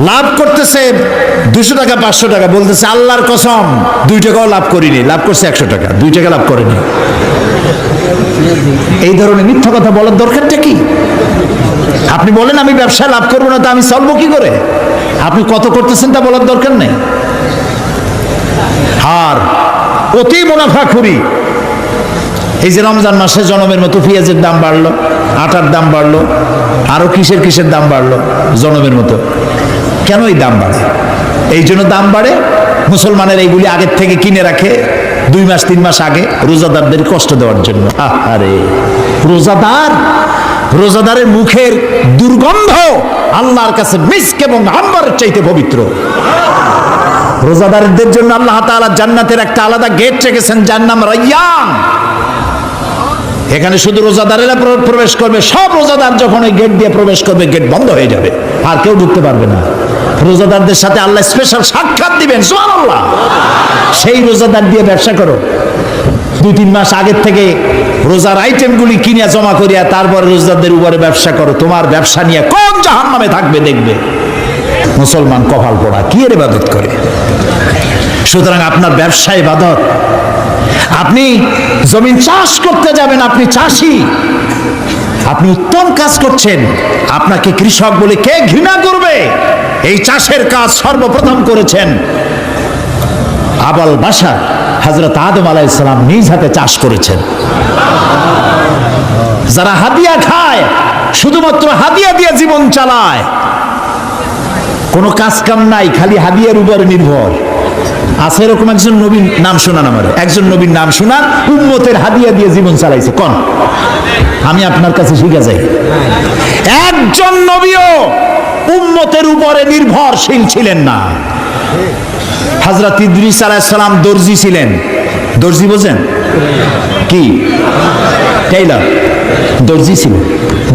লাভ করতেছে 200 টাকা 500 টাকা, বলতেছে আল্লাহর কসম 2 টাকাও লাভ করিনি, লাভ করছে 100 টাকা, 2 টাকা লাভ করেনি। এই ধরনের মিথ্যা কথা বলার দরকারটা কি? আপনি বলেন আমি ব্যবসায় লাভ করবো না, তা আমি চলবো কি করে? আপনি কত করতেছেন তা বলার দরকার নেই। আর অতি মুনাফাখুরি, এই যে রমজান মাসে জনমের মতো পেঁয়াজের দাম বাড়লো, আটার দাম বাড়লো, আরো কিসের কিসের দাম বাড়লো জনমের মতো। কেন এই দাম বাড়ে? এই জন্য দাম বাড়ে মুসলমানের এইগুলি আগের থেকে কিনে রাখে 2 মাস 3 মাস আগে, রোজাদারদের কষ্ট দেওয়ার জন্য। আরে রোজাদারের মুখের দুর্গন্ধ আল্লাহর কাছে মিস্ক এবং আম্বরের চাইতে পবিত্র। রোজাদারদের জন্য আল্লাহ তাআলা জান্নাতের একটা আলাদা গেট রেখেছেন, যার নাম রায়্যান। এখানে শুধু রোজাদারেরা প্রবেশ করবে। সব রোজাদার যখন ওই গেট দিয়ে প্রবেশ করবে, গেট বন্ধ হয়ে যাবে, আর কেউ ঢুকতে পারবে না। রোজাদারদের সাথে আল্লাহ স্পেশাল সাক্ষাৎ দিবেন, সুবহানাল্লাহ। সেই রোজাদার দিয়ে ব্যবসা করো। 2-3 মাস আগের থেকে রোজার আইটেমগুলি কিনে জমা করিয়া তারপরে রোজাদারদের উপরে ব্যবসা করো। তোমার ব্যবসা নিয়ে কোন জাহান্নামে থাকবে দেখবে। মুসলমান কপাল পোড়া, কি এর ইবাদত করে? সুতরাং আপনার ব্যবসা ইবাদত। আপনি জমিন চাষ করতে যাবেন, আপনি চাষি, আপনি উত্তম কাজ করছেন, আপনাকে কৃষক বলে কে ঘৃণা করবে? এই চাষের কাজ সর্বপ্রথম করেছেন আবুল বাশার হযরত আদম আলাইহিস সালাম, নিজ হাতে চাষ করেছেন। যারা হাদিয়া খায়, শুধুমাত্র হাদিয়া দিয়ে জীবন চালায়, কোনো কাজ কাম নাই, খালি হাদিয়ার উপরে নির্ভর আছে, এরকম একজন নবীর নাম শোনান আমার, একজন নবীর নাম শোনান উম্মতের হাদিয়া দিয়ে জীবন চালাইছে। কোন? আমি আপনার কাছে শিখে যাই, একজন নবীও উম্মতের উপরে নির্ভরশীল ছিলেন না। হযরত ইদ্রিস আলাইহিস সালাম দর্জি ছিলেন। দর্জি বোঝেন কি? টেইলর, দর্জি ছিলেন।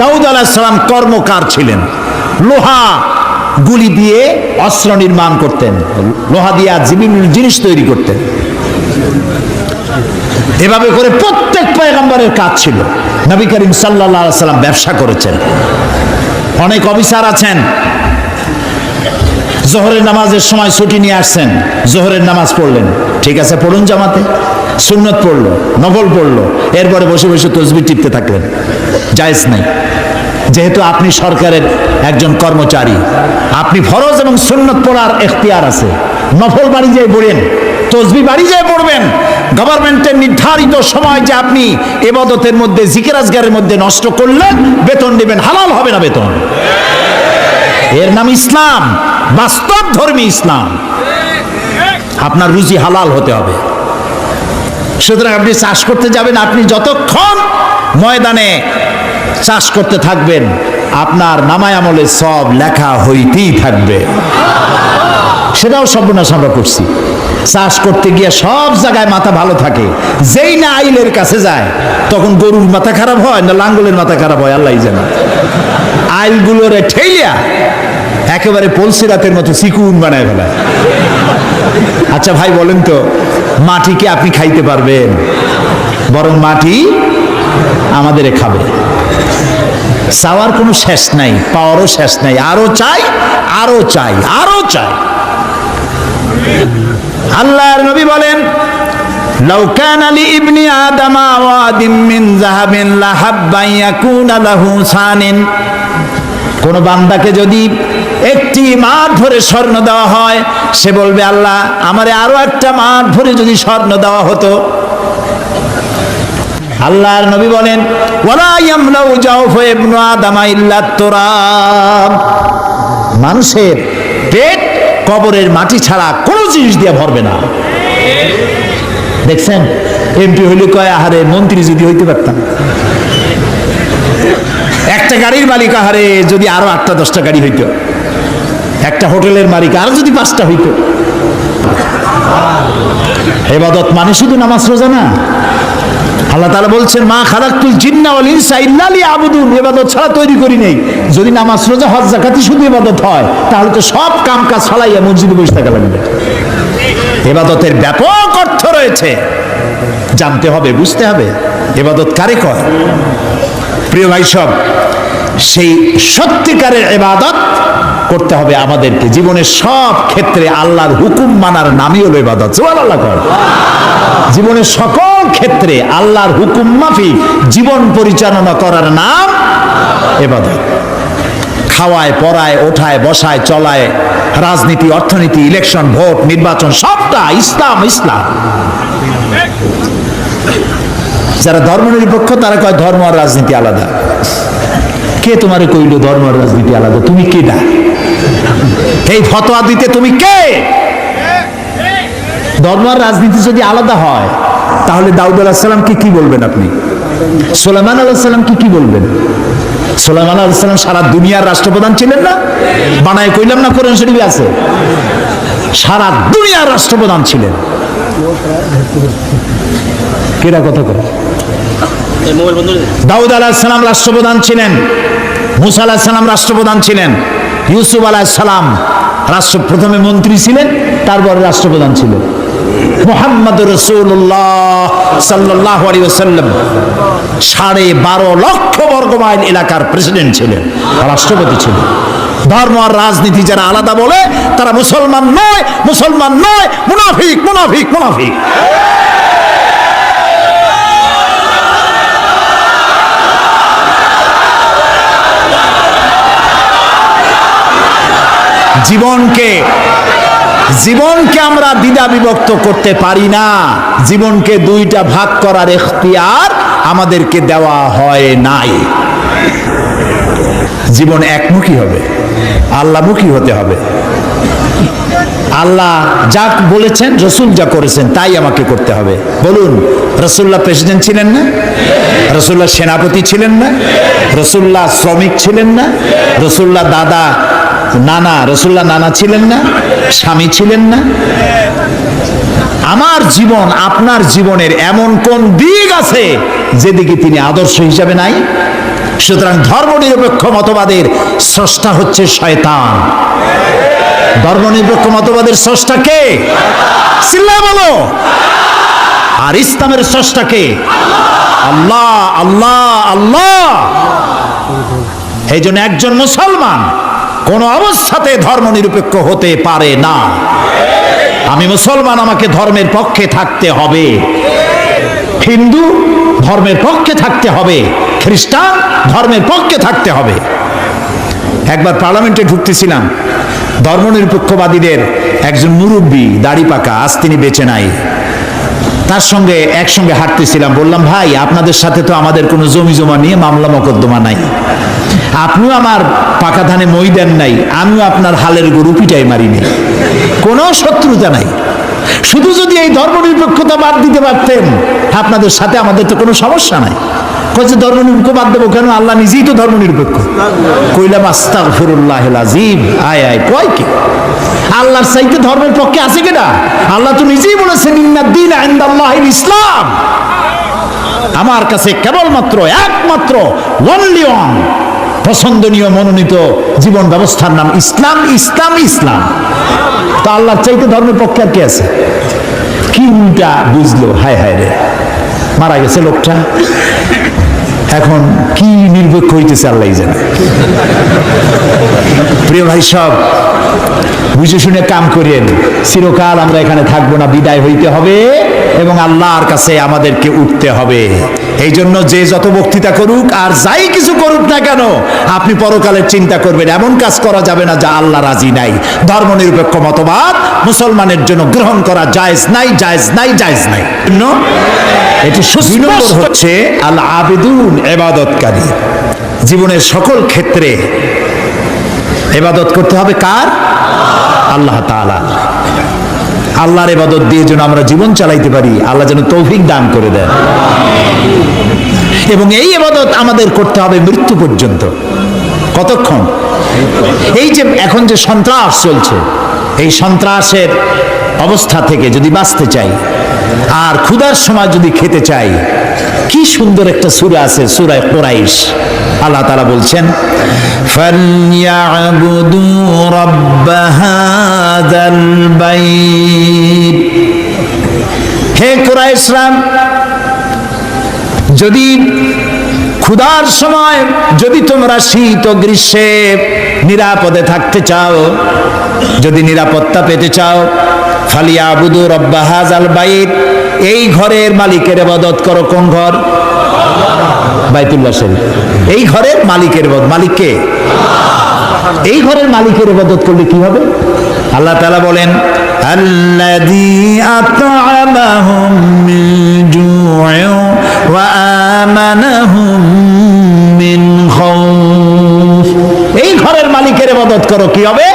দাউদ আলাইহিস সালাম কর্মকার ছিলেন, লোহা গুলি দিয়ে অস্ত্র নির্মাণ করতেন, লোহা দিয়ে বিভিন্ন জিনিস তৈরি করতেন। এভাবে করে প্রত্যেক পয়গম্বরের কাজ ছিল। নবী করিম সাল্লাল্লাহু আলাইহি সাল্লাম ব্যবসা করেছেন। অনেক অফিসার আছেন, জোহরের নামাজের সময় ছুটি নিয়ে আসছেন, জোহরের নামাজ পড়লেন, ঠিক আছে পড়ুন জামাতে, সুন্নত পড়লো, নফল পড়লো, এরপরে বসে বসে তাসবিহ টিপতে থাকলেন, জায়েজ নাই। যেহেতু আপনি সরকারের একজন কর্মচারী, আপনি ফরজ এবং সুন্নত পড়ার এখতিয়ার আছে। নফল বাড়ি যেয়ে পড়েন, তাসবিহ বাড়ি যেয়ে পড়বেন। গভর্নমেন্টের নির্ধারিত সময় যে আপনি ইবাদতের মধ্যে, জিকির আজগারের মধ্যে নষ্ট করলেন, বেতন নেবেন, হালাল হবে না বেতন। এর নাম ইসলাম, বাস্তব ধর্মী ইসলাম। আপনার রুজি হালাল হতে হবে। সুতরাং আপনি চাষ করতে যাবেন, আপনি যতক্ষণ ময়দানে চাষ করতে থাকবেন, আপনার নামায় আমলে সব লেখা হইতেই থাকবে। সেটাও সর্বনাশ আমরা করছি। চাষ করতে গিয়ে সব জায়গায় মাথা ভালো থাকে, যেই না আইলের কাছে যায় তখন গরুর মাথা খারাপ হয় না লাঙ্গলের মাথা খারাপ হয় আল্লাহই জানে। আইলগুলোরে ঠেলিয়া একেবারে পলসিরাতের মতো চিকুন বানায় ফেলায়। আচ্ছা ভাই বলেন তো, মাটিকে আপনি খাইতে পারবেন? বরং মাটি আমাদের খাবে। চাওয়ার কোনো শেষ নাই, পাওয়ারও শেষ নাই, আরো চাই, আরো চাই, আরো চাই। আল্লাহর নবী বলেন, লাউ কানা লি ইবনি আদামা ওয়াদিম মিন যাহাবিন লাহাব্বা ইয়াকুনা লাহু সানিন। কোন বান্দাকে যদি একটি মাঠ ভরে স্বর্ণ দেওয়া হয়, সে বলবে আল্লাহ আমারে আরো একটা মাঠ ভরে যদি স্বর্ণ দেওয়া হতো। আল্লাহর নবী বলেন, ওয়ালা ইয়ামলাউ জাওফা ইবনু আদামা ইল্লা তুরাব। মানুষের পেট কবরের মাটি ছাড়া কোনো জিনিস দিয়ে ভরবে না। দেখছেন, এমপি হইলে কয় আহারে মন্ত্রী যদি হইতে পারতাম। একটা গাড়ির মালিক আহারে যদি আরো 8টা-10টা গাড়ি হইতো। একটা হোটেলের মালিক আরো যদি 5টা হইতো। ইবাদত মানে শুধু নামাজ রোজা না। আল্লাহ তাআলা বলছেন, মা খালাকতুল জিন্না ওয়াল ইনসা ইল্লা লিয়াবুদুন। ইবাদত ছাড়া তৈরি করি নাই। যদি নামাজ রোজা হজ যাকাতই শুধু ইবাদত হয়, তাহলে তো সব কাম কাজ ফলাইয়া মসজিদে বসে থাকা লাগবে। ইবাদতের ব্যাপক অর্থ রয়েছে, জানতে হবে, বুঝতে হবে। ইবাদত কারে কয়? প্রিয় ভাই সব, সেই সত্যিকারের ইবাদত করতে হবে আমাদেরকে। জীবনের সব ক্ষেত্রে আল্লাহর হুকুম মানার নামই হলো ইবাদত। সুবহানাল্লাহ। জীবনের সকল ক্ষেত্রে আল্লাহর হুকুম মাফিক জীবন পরিচালনা করার নাম ইবাদত। খাওয়ায়, পড়ায়, ওঠায়, বসায়, চলায়, রাজনীতি, অর্থনীতি, ইলেকশন, ভোট, নির্বাচন, সবটা ইসলাম ইসলাম। যারা ধর্মনিরপেক্ষ তারা কয় ধর্ম আর রাজনীতি আলাদা। কে তোমারে কইল ধর্ম আর রাজনীতি আলাদা? তুমি কে না এই ফতোয়া দিতে? তুমি কে? ধর্ম আর রাজনীতি যদি আলাদা হয় তাহলে দাউদ আলাইহিস সালামকে কি বলবেন আপনি? সুলাইমান আলাইহিস সালামকে কি বলবেন? সুলাইমান আলাইহিস সালাম সারা দুনিয়ার রাষ্ট্রপ্রধান ছিলেন না? বানায় কইলাম না, কোরআন শরীফে আছে। সারা দুনিয়ার রাষ্ট্রপ্রধান ছিলেন। কেডা কথা কয়? দাউদ আলাইহিস সালাম রাষ্ট্রপ্রধান ছিলেন, মুসা আলাইহিস সালাম রাষ্ট্রপ্রধান ছিলেন, ইউসুফ আলাইহিস সালাম প্রথমে মন্ত্রী ছিলেন, তারপরে রাষ্ট্রপ্রধান ছিলেন। মুহাম্মদুর রাসূলুল্লাহ সাল্লাল্লাহু আলাইহি ওয়াসাল্লাম 12.5 লক্ষ বর্গ মাইল এলাকার প্রেসিডেন্ট ছিলেন, রাষ্ট্রপতি ছিলেন। ধর্ম আর রাজনীতি যারা আলাদা বলে তারা মুসলমান নয়, মুসলমান নয়, মুনাফিক, মুনাফিক, মুনাফিক। জীবনকে আমরা দ্বিধা বিভক্ত করতে পারি না। জীবনকে দুইটা ভাগ করার এখতিয়ার আমাদেরকে দেওয়া হয় নাই। জীবন একমুখী হবে, আল্লাহমুখী হতে হবে। আল্লাহ যা বলেছেন, রসুল যা করেছেন তাই আমাকে করতে হবে। বলুন, রসুল্লাহ প্রেসিডেন্ট ছিলেন না? রসুল্লাহ সেনাপতি ছিলেন না? রসুল্লাহ শ্রমিক ছিলেন না? রসুল্লাহ রসুল্লাহ নানা ছিলেন না? স্বামী ছিলেন না? আমার জীবন, আপনার জীবনের এমন কোন দিক আছে যেদিকে তিনি আদর্শ হিসাবে নাই? সুতরাং ধর্মনিরপেক্ষ মতবাদের স্রষ্টা হচ্ছে শয়তান। ধর্মনিরপেক্ষ মতবাদের স্রষ্টা কে? চিল্লায় বলো। আর ইসলামের স্রষ্টা কে? আল্লাহ, আল্লাহ, আল্লাহ। এই জন্য একজন মুসলমান কোন অবস্থাতে ধর্মনিরপেক্ষ হতে পারে না। আমি মুসলমান, আমাকে ধর্মের পক্ষে থাকতে হবে। হিন্দু ধর্মের পক্ষে থাকতে হবে, খ্রিস্টান ধর্মের পক্ষে থাকতে হবে। একবার পার্লামেন্টে ঢুকতেছিলাম, ধর্মনিরপেক্ষবাদীদের একজন মুরব্বী, দাড়ি পাকা, আজ তিনি বেঁচে নাই, তার সঙ্গে একসঙ্গে হাঁটতেছিলাম। বললাম, ভাই আপনাদের সাথে তো আমাদের কোনো জমি জমা নিয়ে মামলা মকদ্দমা নাই, আপনিও আমার পাকা ধানে মই দেন নাই, আমিও আপনার হালের গরু পিটাই মারিনি, কোনো শত্রুতা নাই। শুধু যদি এই ধর্মনিরপেক্ষতা বাদ দিতে পারতেন, আপনাদের সাথে আমাদের তো কোনো সমস্যা নাই। কইছে ধর্মনিরপেক্ষ বাদ দেবো কেন? আল্লাহ নিজেই তো ধর্মনিরপেক্ষ। কইলাম আস্তাগফিরুল্লাহিল আযীম। আয় আয় কয় কি? আল্লাহর চাইতে ধর্মের পক্ষে আছে কিনা? আল্লাহ তো নিজেই বলেছেন ইন্নাদ-দীনা ইনদাল্লাহিল ইসলাম। আমার কাছে কেবলমাত্র, একমাত্র, ওনলি ওয়ান পছন্দনীয় মনোনীত জীবন ব্যবস্থার নাম ইসলাম, ইসলাম, ইসলাম। তো আল্লাহর চাইতে ধর্মের পক্ষে আর কি আছে? কি উল্টা বুঝলো! হায় হায় রে, মারা গেছে লোকটা, এখন কি নির্ভক্ষ হইতেছে আল্লাহ জানে। প্রিয় ভাই সব, বুঝে শুনে কাম করেন। চিরকাল আমরা এখানে থাকবো না, বিদায় হইতে হবে এবং আল্লাহর কাছে আমাদেরকে উঠতে হবে। এই জন্য যে যত বক্তৃতা করুক আর যাই কিছু করুক না কেন, আপনি পরকালের চিন্তা করবেন। এমন কাজ করা যাবে না যা আল্লাহ রাজি নাই। ধর্মনিরপেক্ষ মতবাদ মুসলমানের জন্য গ্রহণ করা জায়েজ নাই, জায়েজ নাই, জায়েজ নাই। এটি সুস্পষ্ট হচ্ছে আল আবিদুন, ইবাদতকারী। জীবনের সকল ক্ষেত্রে ইবাদত করতে হবে কার? আল্লাহ তাআলা। আল্লাহর ইবাদত দিয়ে যেন আমরা জীবন চালাইতে পারি, আল্লাহ যেন তৌফিক দান করে দেন। এবং এই ইবাদত আমাদের করতে হবে মৃত্যু পর্যন্ত। কতক্ষণ? এই যে এখন যে সন্ত্রাস চলছে, এই সন্ত্রাসের অবস্থা থেকে যদি বাঁচতে চাই আর ক্ষুধার সময় যদি খেতে চাই, কি সুন্দর একটা সূরা আছে, সূরা কুরাইশ। আল্লাহ তাআলা বলছেন, ফালইয়াবুদু রাব্ব হাযাল বাইত। হে কুরাইশরা, যদি ক্ষুধার সময় যদি তোমরা শীত ও গ্রীষ্মে নিরাপদে থাকতে চাও, যদি নিরাপত্তা পেতে চাও, ফালিয়াবুদু রব্বা হাযাল বাইত, এই ঘরের মালিকের ইবাদত করো। কোন ঘর? বাইতুল্লাহ শরীফ। এই ঘরের মালিকের ইবাদত, মালিক কে? এই ঘরের মালিকের ইবাদত করলে কি হবে? আল্লাহ তাআলা বলেন, আল্লাযী আত'আমাহুম মিন জু'ইন ওয়া আমানাহুম মিন খাউফ। এই ঘরের মালিকের ইবাদত করো, কি হবে?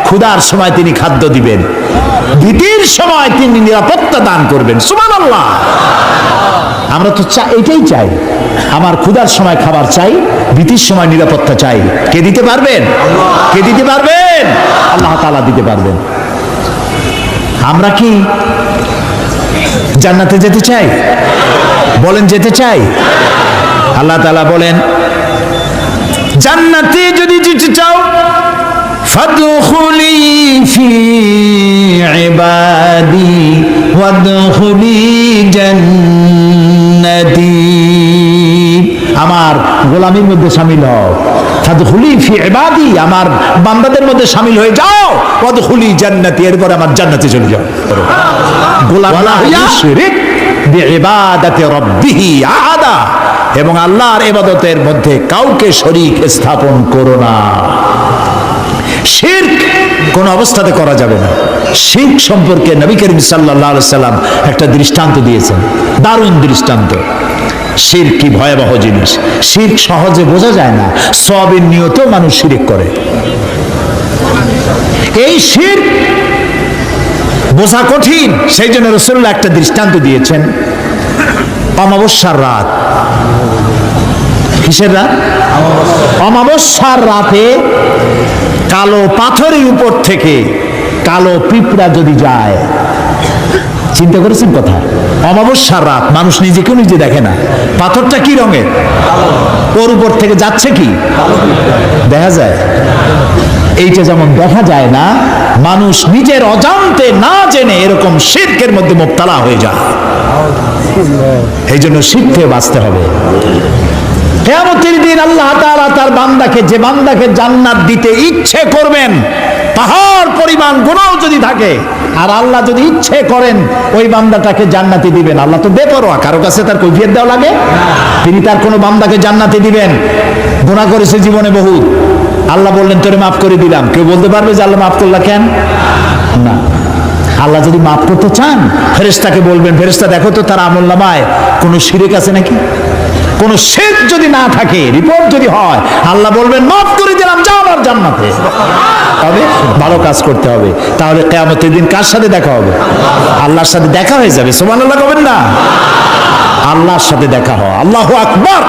ক্ষুধার সময় তিনি খাদ্য দিবেন, ভীতির সময় তিনি নিরাপত্তা দান করবেন। সুবহানাল্লাহ। আমরা তো এটাই চাই, আমার ক্ষুধার সময় খাবার চাই, ভীতির সময় নিরাপত্তা চাই। কে দিতে পারবেন? কে দিতে পারবেন? আল্লাহ তাআলা দিতে পারবেন। আমরা কি জান্নাতে যেতে চাই? বলেন, যেতে চাই? আল্লাহ তাআলা বলেন, জান্নাতে যদি যেতে চাও, ফাদখুলি ফি ইবাদি ওয়াদখুলি জান্নাতি, আমার গোলামীর মধ্যে শামিল হও। ফাদখুলি ফি ইবাদি, আমার বান্দাদের মধ্যে শামিল হয়ে যাও। ওয়াদখুলি জান্নাতি, এরপর আমার জান্নাতে চলে যাও। গোলাম না হইয়া শিরক বিইবাদাতি রাব্বিহি আহাদা, এবং আল্লাহর ইবাদতের মধ্যে কাউকে শরীক স্থাপন করো না। শিরক কোন অবস্থাতে করা যাবে না। শিরক সম্পর্কে নবী করিম সাল্লাল্লাহু আলাইহি সাল্লাম একটা দৃষ্টান্ত দিয়েছেন, দারুণ দৃষ্টান্ত। শিরক কি ভয়াবহ জিনিস! শিরক সহজে বোঝা যায় না, সওয়াবের নিয়তেও মানুষ শিরক করে। এই শিরক বোঝা কঠিন, সেই জন্য রাসূলুল্লাহ একটা দৃষ্টান্ত দিয়েছেন। অমাবস্যার রাত, কিসের রাত? অমাবস্যার রাতে কালো পাথরের উপর থেকে কালো পিঁপড়া যদি যায়, চিন্তা করেছেন কথা? অমাবস্যার রাত, মানুষ নিজেকেও নিজে দেখে না, পাথরটা কি রঙের, ওর উপর থেকে যাচ্ছে কি দেখা যায়? এইটা যেমন দেখা যায় না, মানুষ নিজের অজান্তে না জেনে এরকম শিরকের মধ্যে মুবতালা হয়ে যায়। এই জন্য শিরক থেকে বাঁচতে হবে। কিয়ামতের দিন আল্লাহ তাআলা তার বান্দাকে, যে বান্দাকে জান্নাত দিতে ইচ্ছে করবেন, পাহাড় পরিমাণ গুনাহ যদি থাকে, আর আল্লাহ যদি ইচ্ছে করেন ওই বান্দাটাকে জান্নাতি দিবেন। আল্লাহ তো বেপরোয়া, কারো কাছে তার কৈফিয়ত দেওয়া লাগে? তিনি তার কোনো বান্দাকে জান্নাতি দিবেন। গুনাহ করেছে জীবনে বহুত, আল্লাহ বললেন তোরে মাফ করে দিলাম। কেউ বলতে পারবে যে আল্লাহ মাফ করলা কেন? না। আল্লাহ যদি মাফ করতে চান, ফেরেশতাকে বলবেন, ফেরেশতা দেখো তো তার আমলনামায় কোনো শিরক আছে নাকি। কোন শিরক যদি না থাকে, রিপোর্ট যদি হয়, আল্লাহ বলবেন মাফ করে দিলাম, যাও আমার জান্নাতে। তবে ভালো কাজ করতে হবে, তাহলে কিয়ামতের দিন কার সাথে দেখা হবে? আল্লাহর সাথে দেখা হয়ে যাবে। সুবহানাল্লাহ কবেন না? আল্লাহর সাথে দেখা হয়। আল্লাহু আকবার।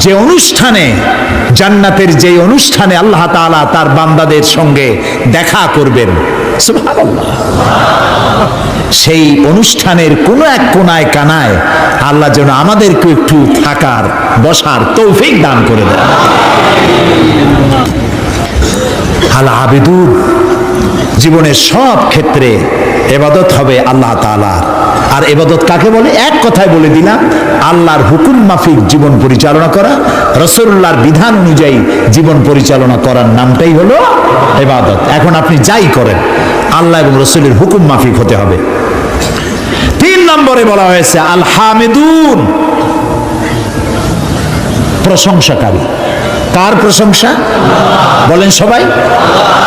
যে অনুষ্ঠানে, জান্নাতের যে অনুষ্ঠানে আল্লাহ তাআলা তার বান্দাদের সঙ্গে দেখা করবেন, সুবহানাল্লাহ, সেই অনুষ্ঠানের কোনো এক কোনায় কানায় আল্লাহ যেন আমাদেরকে একটু থাকার, বসার তৌফিক দান করে দেন। আল আবিদুন, জীবনের সব ক্ষেত্রে ইবাদত হবে আল্লাহ তাআলার। আর ইবাদত কাকে বলে? এক কথায় বলে দিলাম, আল্লাহর হুকুম মাফিক জীবন পরিচালনা করা, রাসূলুল্লাহর বিধান অনুযায়ী জীবন পরিচালনা করার নামটাই হলো ইবাদত। এখন আপনি যাই করেন, আল্লাহ এবং রাসূলের হুকুম মাফিক হতে হবে। 3 নম্বরে বলা হয়েছে আল হামিদুন, প্রশংসাকারী। কার প্রশংসা? বলেন সবাই।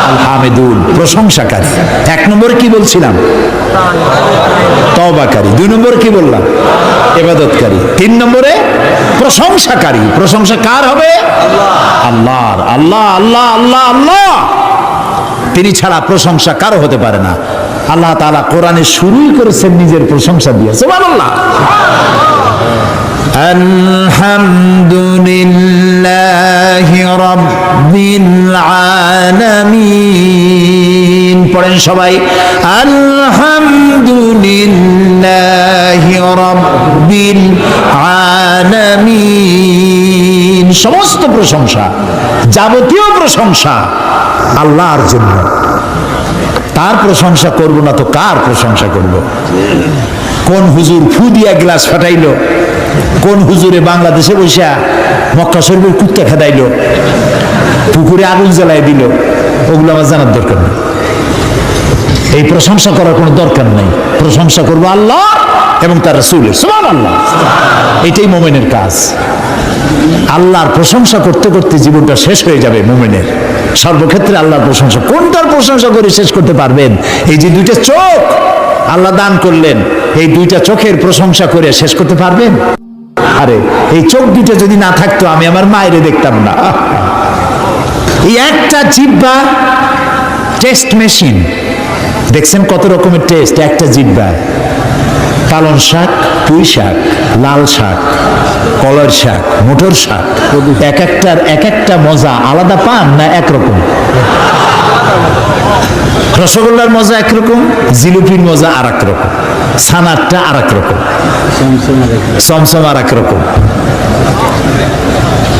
আল হামিদুন, প্রশংসাকারী। 1 নম্বরে কি বলছিলাম? তওবাকারী। 2 নম্বরে কি বললাম? ইবাদতকারী। 3 নম্বরে প্রশংসাকারী। প্রশংসা কার হবে? আল্লাহর। আল্লাহ আল্লাহ আল্লাহ আল্লাহ, তিনি ছাড়া প্রশংসা কারো হতে পারে না। আল্লাহ তাআলা কোরআনে শুরুই করেছেন নিজের প্রশংসা দিয়ে। সুবহানাল্লাহ। আলহামদুলিল্লাহি রাব্বিল আলামিন। পড়েন সবাই, আলহামদুলিল্লাহি রাব্বিল আলামিন। সমস্ত প্রশংসা, যাবতীয় প্রশংসা আল্লাহর জন্য। তার প্রশংসা করব না তো কার প্রশংসা করব? কোন হুজুর ফু দিয়া গ্লাস ফাটাইলো, কোন হুজুরে বাংলাদেশে বসে মক্কা শরীফের কুত্তা খেদাইল, পুকুরে আগুন জ্বালাই দিল, ওগুলো আমার জানার দরকার নেই। এই প্রশংসা করার কোনো দরকার নেই। প্রশংসা করবো আল্লাহ এবং তার রাসূলের, সুবহানাল্লাহ। এটাই মুমিনের কাজ। আল্লাহর প্রশংসা করতে করতে জীবনটা শেষ হয়ে যাবে মুমিনের। সর্বক্ষেত্রে আল্লাহর প্রশংসা, কোনটার প্রশংসা করে শেষ করতে পারবেন? এই যে দুইটা চোখ আল্লাহ দান করলেন, এই দুইটা চোখের প্রশংসা করে শেষ করতে পারবেন? আরে এই চোখ দুইটা যদি না থাকতো আমি আমার মায়েরে দেখতাম না। এই একটা জিহ্বা টেস্ট মেশিন, দেখছেন কত রকমের টেস্ট একটা জিহ্বায়। পালং শাক, পুঁই শাক, লাল শাক, কলার শাক, মোটর শাক, এক একটার এক একটা মজা আলাদা পান না একরকম? রসগোল্লার মজা একরকম, জিলিপির মজা আর এক রকম, ছানারটা আর এক রকম, চমচম আর এক রকম,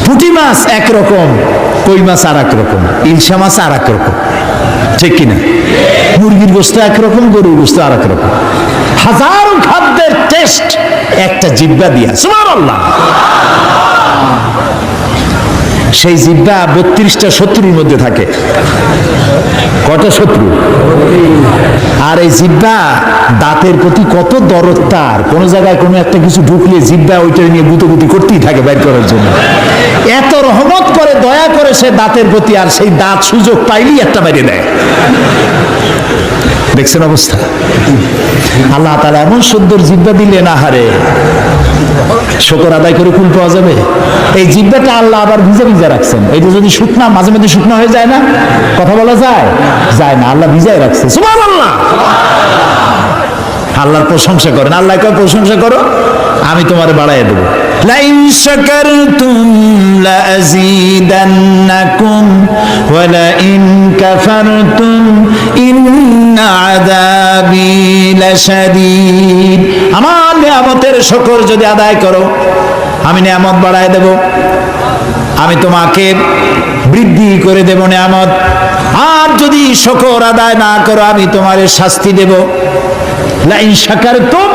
পুঁটি মাছ একরকম, কই মাছ আর এক রকম, ইলশা মাছ আর এক রকম, ঠিক কিনা? মুরগির গোস্ত একরকম, গরুর গোস্ত আর এক রকম। হাজারো খাদ্যের টেস্ট একটা জিহ্বা দিয়া, সুবহানাল্লাহ। সেই জিহ্বা 32টা শত্রুর মধ্যে থাকে। কটা শত্রু? আর এই জিহ্বা দাঁতের প্রতি কত দরদ তার, কোন জায়গায় কোনো একটা কিছু ঢুকলে জিহ্বা ওইটা নিয়ে গুতোগুতি করতেই থাকে বাইর করার জন্য। এত রহমত করে, দয়া করে সে দাঁতের প্রতি, আর সেই দাঁত সুযোগ পাইলেই একটা বাইরে দেয়। দেখছেন অবস্থা? আল্লাহ তাআলা এমন সুন্দর জিহ্বা দিলেন, আহারে শুকর আদায় করে কুল পাওয়া যাবে। এই জিহ্বাটা আল্লাহ আবার ভিজা ভিজা রাখছেন। এটা যদি শুকনা, মাঝে মাঝে শুকনা হয়ে যায় না, কথা বলা যায়? যায় না, আল্লাহ ভিজায় রাখছে, সুবহানাল্লাহ। আল্লাহর প্রশংসা করেন। আল্লাহ কয় প্রশংসা করো, আমি তোমারে বাড়ায় দেবো। লাইন শাকারতুম লাযীদান্নাকুম ওয়া লাইন কাফারতুম ইন্না আযাবি লাশাদীদ। আমার নিয়ামতের শুকর যদি আদায় করো, আমি নিয়ামত বাড়ায় দেব, আমি তোমাকে বৃদ্ধি করে দেব নিয়ামত। আর যদি শুকর আদায় না করো, আমি তোমারে শাস্তি দেব। লাইন শাকারতুম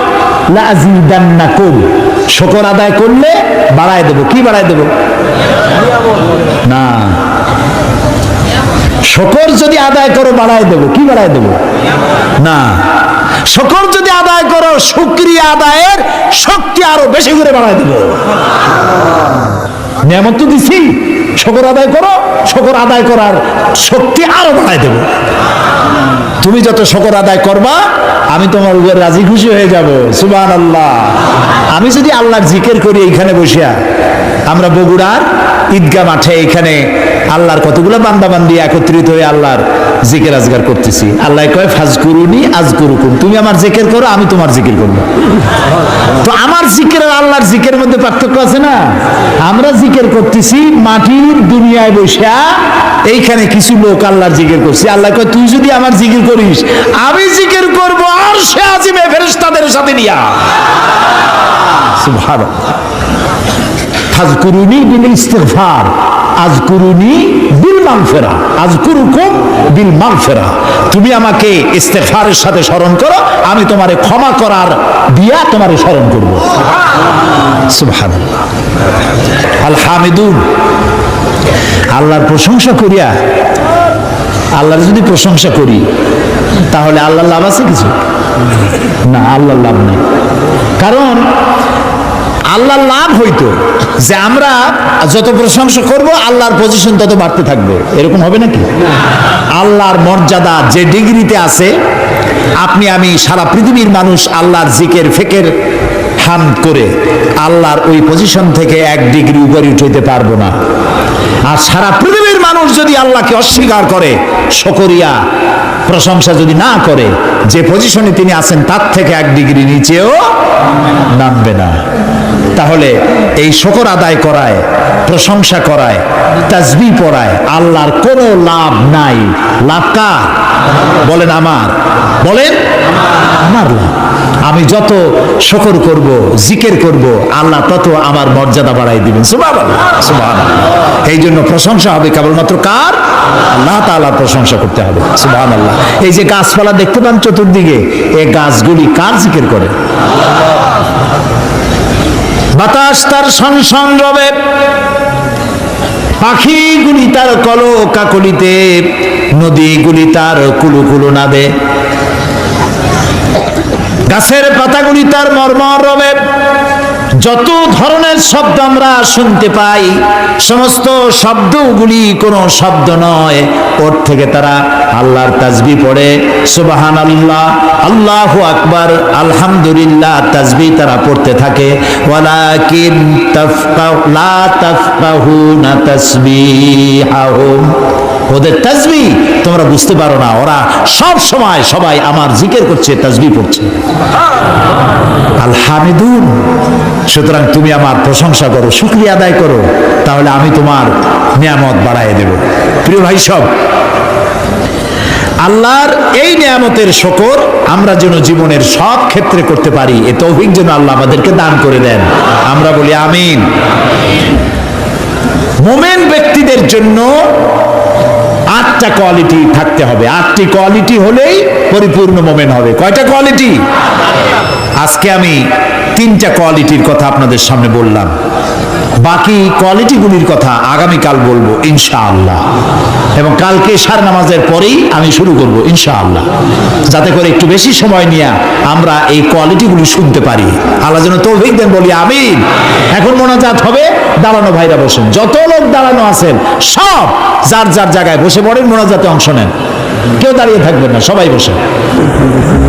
লাযীদান্নাকুম, শুকর আদায় করলে বাড়ায় দেব। কি বাড়ায় দেব? না, শুকর যদি আদায় করো বাড়ায় দেব। কি বাড়ায় দেব? না, শুকর যদি আদায় করো, শুকরিয়া আদায়ের শক্তি আরো বেশি করে বাড়ায় দেব। নিয়ামত তো দিছি, শুকর আদায় করো, শুকর আদায় করার শক্তি আরো বাড়ায় দেব। তুমি যত শুকর আদায় করবা, আমি তোমার উপর রাজি খুশি হয়ে যাব, সুবহানাল্লাহ। আমি যদি আল্লাহর জিকির করি এইখানে বসিয়া, আমরা বগুড়ার ঈদগাহ মাঠে এখানে আল্লাহর কতগুলো বান্দা বান্দি একত্রিত হয়ে আল্লাহর জিকির আজগার করতেছি। আল্লাহ কয় ফাজকুরুনি আযকুরুকুম, তুমি আমার জিকির করো, আমি তোমার জিকির করব। তো আমার জিকির আর আল্লাহর জিকিরের মধ্যে পার্থক্য আছে না? আমরা জিকির করতেছি মাটির দুনিয়ায় বসিয়া, এইখানে কিছু লোক আল্লাহর জিকির করছে। আল্লাহ কয় তুই যদি আমার জিকির করিস, আমি জিকির করব আরশে আজিমে ফেরেশতাদের সাথে নিয়া, সুবহানাল্লাহ। ফাজকুরুনি বিল ইস্তিগফার আযকুরুনি বিল মাগফিরা আযকুরুকুম বিল মাগফিরা। তুমি আমাকে ইস্তিগফারের সাথে স্মরণ করো, আমি তোমারে ক্ষমা করার দিয়া তোমারে স্মরণ করব, সুবহানাল্লাহ। আল হামিদুন, আল্লাহর প্রশংসা করিয়া, আল্লাহর যদি প্রশংসা করি তাহলে আল্লাহর লাভ আছে কিছু? না, আল্লাহর লাভ নেই। কারণ আল্লাহর লাভ হইতো যে আমরা যত প্রশংসা করব আল্লাহর পজিশন তত বাড়তে থাকবে, এরকম হবে নাকি? আল্লাহর মর্যাদা যে ডিগ্রিতে আছে, আপনি আমি সারা পৃথিবীর মানুষ আল্লাহর জিকির ফিকির হামদ করে আল্লাহর ওই পজিশন থেকে 1 ডিগ্রি উপরে উঠাইতে পারবো না। আর সারা পৃথিবীর মানুষ যদি আল্লাহকে অস্বীকার করে, শুকরিয়া প্রশংসা যদি না করে, যে পজিশনে তিনি আছেন তার থেকে 1 ডিগ্রি নিচেও নামবে না। তাহলে এই শুকর আদায় করায়, প্রশংসা করায়, তাসবিহ পড়ায় আল্লাহর কোনো লাভ নাই। লাভ কার? বলেন আমার, বলেন আমার লাভ। আমি যত শুকর করব, জিকির করব, আল্লাহ তত আমার মর্যাদা বাড়াই দিবেন, সুবহানাল্লাহ, সুবহানাল্লাহ। এই জন্য প্রশংসা হবে কেবলমাত্র কার? আল্লাহ তাআলার প্রশংসা করতে হবে, সুবহানাল্লাহ। এই যে গাছপালা দেখতে পান চতুর্দিকে, এই গাছগুলি কার জিকির করে? বাতাস তার শনশন রবে, পাখিগুলি তার কলো কাকলিতে, নদীগুলি তার কুলুকুলু নাদে, গাছের পাতাগুলি তার মর্মর রবে। যত ধরনের শব্দ আমরা শুনতে পাই, সমস্ত শব্দগুলি কোনো শব্দ নয়, ওর থেকে তারা আল্লাহর তাসবিহ পড়ে। সুবহানাল্লাহ, আল্লাহু আকবার, আলহামদুলিল্লাহ তাসবিহ তারা পড়তে থাকে। ওয়ালাকিন লা তাফকাহুনা তাসবিহাহুম, ওদের তাসবিহ তোমরা বুঝতে পারো না। ওরা সব সময় সবাই আমার জিকির করছে, তাসবিহ পড়ছে। আল হামিদুন, সুতরাং তুমি আমার প্রশংসা করো, শুকরিয়া আদায় করো, তাহলে আমি তোমার নিয়ামত বাড়ায় দেব। প্রিয় ভাই সব, আল্লাহর এই নিয়ামতের শুকর আমরা যেন জীবনের সব ক্ষেত্রে করতে পারি, এ তৌফিক যেন আল্লাহ আমাদেরকে দান করে দেন। আমরা বলি আমিন। মুমিন ব্যক্তিদের জন্য 8টা কোয়ালিটি থাকতে হবে। 8টি কোয়ালিটি হলেই পরিপূর্ণ মুমিন হবে। কয়টা কোয়ালিটি? আজকে আমি 3টা কোয়ালিটির কথা আপনাদের সামনে বললাম, বাকি কোয়ালিটিগুলির কথা আগামীকাল বলবো ইনশাআল্লাহ, এবং কালকে ইশার নামাজের পরেই আমি শুরু করব ইনশাআল্লাহ, যাতে করে একটু বেশি সময় নিয়ে আমরা এই কোয়ালিটিগুলি শুনতে পারি। আল্লাহ যেন তৌফিক দেন, বলি আমিন। এখন মোনাজাত হবে, দাঁড়ানো ভাইরা বসেন, যত লোক দাঁড়ানো আছেন সব যার যার জায়গায় বসে পড়েন, মোনাজাতে অংশ নেন, কেউ দাঁড়িয়ে থাকবেন না, সবাই বসে।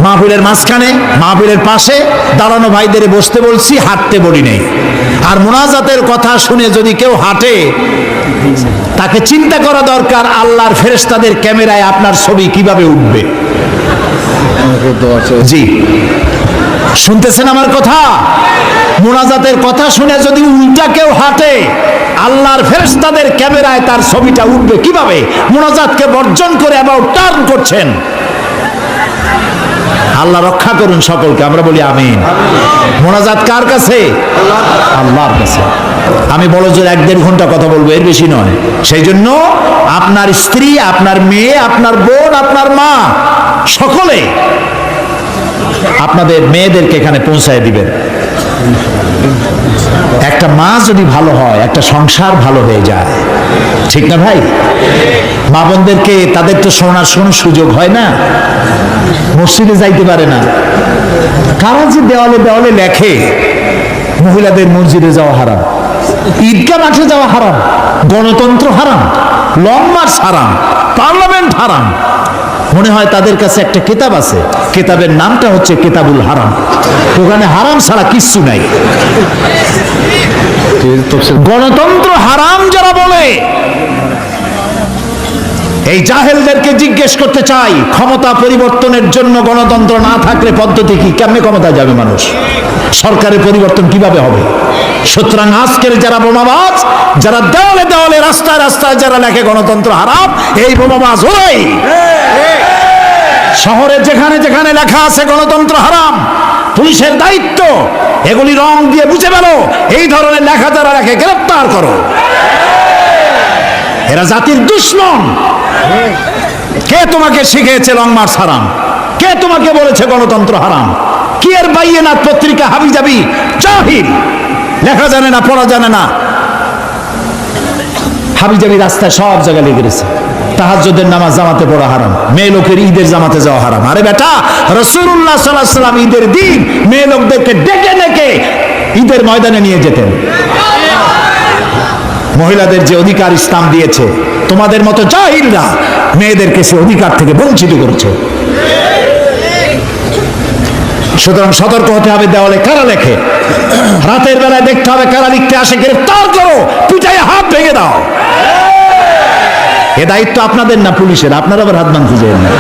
মাহফিলের মাঝখানে, মাহফিলের পাশে দাঁড়ানো ভাইদের বসতে বলছি, হাঁটতে বলি নেই। আর মোনাজাতের কথা শুনে যদি কেউ হাঁটে, তাকে চিন্তা করা দরকার আল্লাহর ফেরেশতাদের ক্যামেরায় আপনার ছবি কিভাবে উঠবে। জি, শুনতেছেন আমার কথা? মোনাজাতের কথা শুনে যদি উল্টা কেউ হাঁটে, আল্লাহর ফেরেশতাদের ক্যামেরায় তার ছবিটা উঠবে কিভাবে? মোনাজাতকে বর্জন করে অ্যাবাউট টার্ন করছেন। আল্লাহ রক্ষা করুন সকলকে, আমরা বলি আমিন। মোনাজাত কার কাছে? আল্লাহর কাছে। আমি বড় জোর 1-1.5 ঘন্টা কথা বলবো, এর বেশি নয়। সেই জন্য আপনার স্ত্রী, আপনার মেয়ে, আপনার বোন, আপনার মা, সকলে আপনাদের মেয়েদেরকে এখানে পৌঁছায় দিবেন। একটা মা যদি ভালো হয়, একটা সংসার ভালো হয়ে যায়, ঠিক না ভাই? মা বোনদেরকে, তাদের তো শোনার সুযোগ হয় না, মসজিদে যাইতে পারে না। কারা যে দেওয়ালে দেওয়ালে লেখে মহিলাদের মসজিদে যাওয়া হারাম, ঈদগাহ মাঠে যাওয়া হারাম, গণতন্ত্র হারাম, লং মার্চ হারাম, পার্লামেন্ট হারাম। মনে হয় তাদের কাছে একটা কিতাব আছে, কিতাবের নামটা হচ্ছে কিতাবুল হারাম। ওখানে হারাম ছাড়া কিচ্ছু নাই। গণতন্ত্র হারাম যারা বলে, এই জাহেলদেরকে জিজ্ঞেস করতে চাই, ক্ষমতা পরিবর্তনের জন্য গণতন্ত্র না থাকলে পদ্ধতি কি? কেমনে ক্ষমতায় যাবে মানুষ? সরকারের পরিবর্তন কিভাবে হবে? সুতরাং আজকের যারা বোমাবাজ, যারা দেওয়ালে দেওয়ালে, রাস্তায় রাস্তায় যারা লেখে গণতন্ত্র হারাম, এই বোমাবাজ ওই। শহরে যেখানে যেখানে লেখা আছে গণতন্ত্র হারাম, পুলিশের দায়িত্ব এগুলি রং দিয়ে বুঝে ফেলো। এই ধরনের লেখা যারা লেখে গ্রেফতার করো। এরা জাতির দুশমন। কে তোমাকে শিখিয়েছে লং মার্চ হারাম? কে তোমাকে বলেছে গণতন্ত্র হারাম? কি এর বাইয়েনাত পত্রিকা হাবিজাবি জাহিল, লেখা জানে না, পড়া জানে না, হাবিজাবি রাস্তায় সব জায়গায় লিখে গেছে তাহাজ্জুদের নামাজ জামাতে পড়া হারাম, মেয়ে লোকের ঈদের জামাতে যাওয়া হারাম। আরে বেটা, রাসূলুল্লাহ সাল্লাল্লাহু আলাইহি ওয়াসাল্লাম ঈদের দিন মেয়ে লোকদেরকে ডেকে ডেকে ঈদের ময়দানে নিয়ে যেতেন। মহিলাদের যে অধিকার ইসলাম দিয়েছে, তোমাদের মতো জাহিলরা মেয়েদেরকে সে অধিকার থেকে বঞ্চিত করেছে। সুতরাং সতর্ক হতে হবে। দেওয়ালে কারা লেখে, রাতের বেলায় দেখতে হবে কারা লিখতে আসে, গ্রেফতার করো, পিটাই হাত ভেঙে দাও। এ দায়িত্ব আপনাদের না পুলিশের, আপনারা আবার হাত মান খুঁজে না।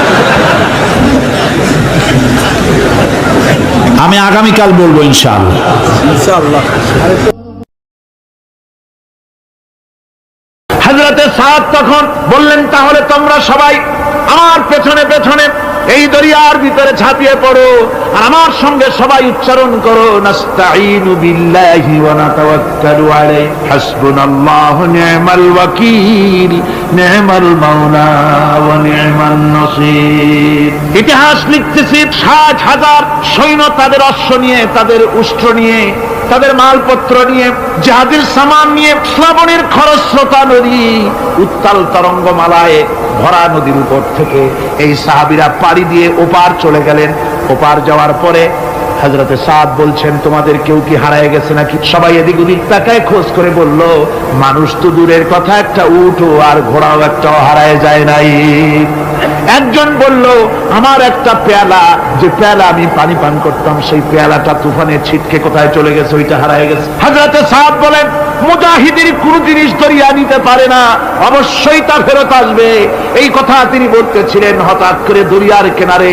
আমি আগামীকাল বলবো ইনশাআল্লাহ। হযরতে সাদ তখন বললেন, তাহলে তোমরা সবাই আমার পেছনে পেছনে এই দরিয়ার ভিতরে ঝাঁপিয়ে পড়ো আর আমার সঙ্গে সবাই উচ্চারণ করো, নাস্তাঈনু বিল্লাহি ওয়া নাতাওয়াক্কালু আলাইহি হাসবুনাল্লাহু নি'মাল ওয়াকিল নি'মাল মাওলা ওয়া নি'মান নাসীর। ইতিহাস লিখতেছি 60,000 সৈন্য তাদের অশ্ব নিয়ে, তাদের উষ্ট্র নিয়ে, তাদের মালপত্র নিয়ে, জাহাজের সামান নিয়ে শ্রাবণের খরস্রোতা নদী, উত্তাল তরঙ্গমালায় ভরা নদীর উপর থেকে এই সাহাবীরা পাড়ি দিয়ে ওপার চলে গেলেন। ওপার যাওয়ার পরে হযরতে সাদ বলছেন, তোমাদের কেউ কি হারায় গেছে নাকি? সবাই এদিক ওদিক তাকায় খোঁজ করে বলল, মানুষ তো দূরের কথা, একটা উটও আর ঘোড়াও একটাও হারায় যায় নাই। একজন বলল, আমার একটা পেয়ালা, যে পেয়ালা আমি পানি পান করতাম, সেই পেয়ালাটা তুফানে ছিটকে কোথায় চলে গেছে, ওইটা হারায় গেছে। হযরতে সাদ বলেন, মুজাহিদের কোন জিনিস দরিয়া নিতে পারে না, অবশ্যই তা ফেরত আসবে। এই কথা তিনি বলতেছিলেন, হঠাৎ করে দরিয়ার কিনারে